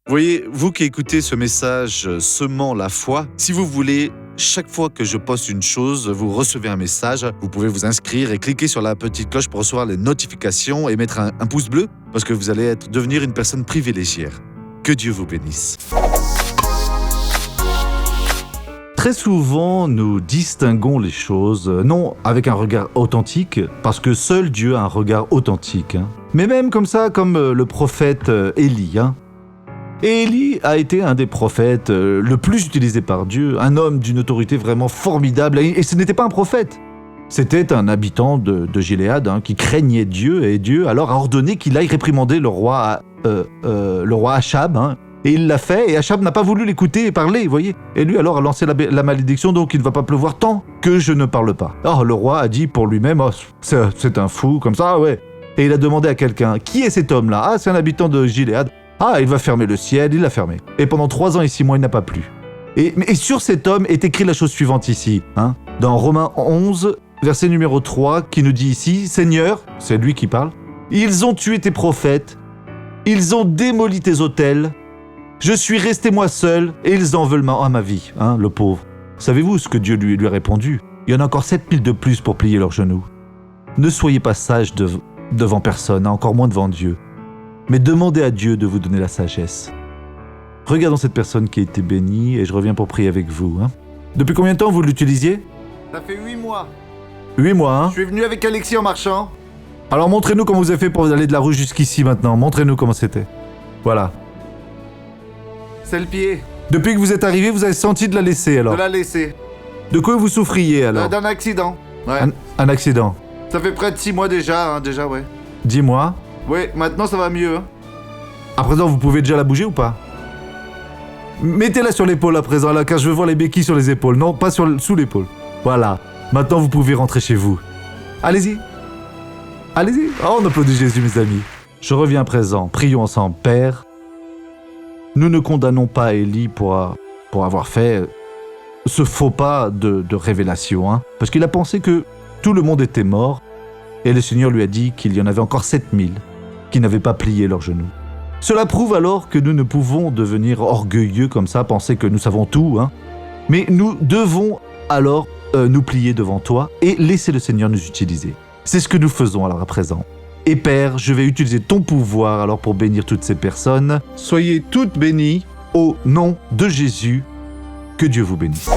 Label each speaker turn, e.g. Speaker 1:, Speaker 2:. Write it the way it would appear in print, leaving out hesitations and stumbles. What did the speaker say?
Speaker 1: Voyez, vous qui écoutez ce message semant la foi, si vous voulez, chaque fois que je poste une chose, vous recevez un message, vous pouvez vous inscrire et cliquer sur la petite cloche pour recevoir les notifications et mettre un pouce bleu parce que vous allez devenir une personne privilégiée. Que Dieu vous bénisse.
Speaker 2: Très souvent, nous distinguons les choses, non avec un regard authentique, parce que seul Dieu a un regard authentique. Mais même comme ça, comme le prophète Élie. Et Élie a été un des prophètes le plus utilisé par Dieu, un homme d'une autorité vraiment formidable. Et ce n'était pas un prophète, c'était un habitant de Gilead qui craignait Dieu. Et Dieu alors a ordonné qu'il aille réprimander le roi Achab. Et il l'a fait, et Achab n'a pas voulu l'écouter et parler, vous voyez. Et lui alors a lancé la malédiction, donc il ne va pas pleuvoir tant que je ne parle pas. Alors le roi a dit pour lui-même, oh, c'est un fou, comme ça, ouais. Et il a demandé à quelqu'un, qui est cet homme-là? Ah, c'est un habitant de Gilead. Ah, il va fermer le ciel, il l'a fermé. Et pendant 3 ans et 6 mois, il n'a pas plu. Et sur cet homme est écrit la chose suivante ici, dans Romains 11, verset numéro 3, qui nous dit ici, Seigneur, c'est lui qui parle, ils ont tué tes prophètes, ils ont démoli tes autels, je suis resté moi seul et ils en veulent ma vie, le pauvre. Savez-vous ce que Dieu lui a répondu? Il y en a encore 7000 de plus pour plier leurs genoux. Ne soyez pas sages devant personne, encore moins devant Dieu. Mais demandez à Dieu de vous donner la sagesse. Regardons cette personne qui a été bénie et je reviens pour prier avec vous. Depuis combien de temps vous l'utilisiez?
Speaker 3: Ça fait 8 mois.
Speaker 2: 8 mois,
Speaker 3: Je suis venu avec Alexis en marchant.
Speaker 2: Alors montrez-nous comment vous avez fait pour aller de la rue jusqu'ici maintenant. Montrez-nous comment c'était. Voilà.
Speaker 3: C'est le pied.
Speaker 2: Depuis que vous êtes arrivé, vous avez senti de la laisser alors?
Speaker 3: De la laisser.
Speaker 2: De quoi vous souffriez alors?
Speaker 3: D'un accident. Ouais.
Speaker 2: Un accident.
Speaker 3: Ça fait près de 6 mois déjà, ouais.
Speaker 2: Dis-moi.
Speaker 3: Ouais, maintenant ça va mieux.
Speaker 2: À présent, vous pouvez déjà la bouger ou pas? Mettez-la sur l'épaule à présent, là, car je veux voir les béquilles sur les épaules. Non, pas sous l'épaule. Voilà. Maintenant, vous pouvez rentrer chez vous. Allez-y. Allez-y. Oh, on applaudit Jésus, mes amis. Je reviens à présent. Prions ensemble. Père, nous ne condamnons pas Élie pour avoir fait ce faux pas de révélation, parce qu'il a pensé que tout le monde était mort, et le Seigneur lui a dit qu'il y en avait encore 7000 qui n'avaient pas plié leurs genoux. Cela prouve alors que nous ne pouvons devenir orgueilleux comme ça, penser que nous savons tout, mais nous devons alors nous plier devant toi et laisser le Seigneur nous utiliser. C'est ce que nous faisons alors à présent. Et Père, je vais utiliser ton pouvoir alors pour bénir toutes ces personnes. Soyez toutes bénies au nom de Jésus. Que Dieu vous bénisse.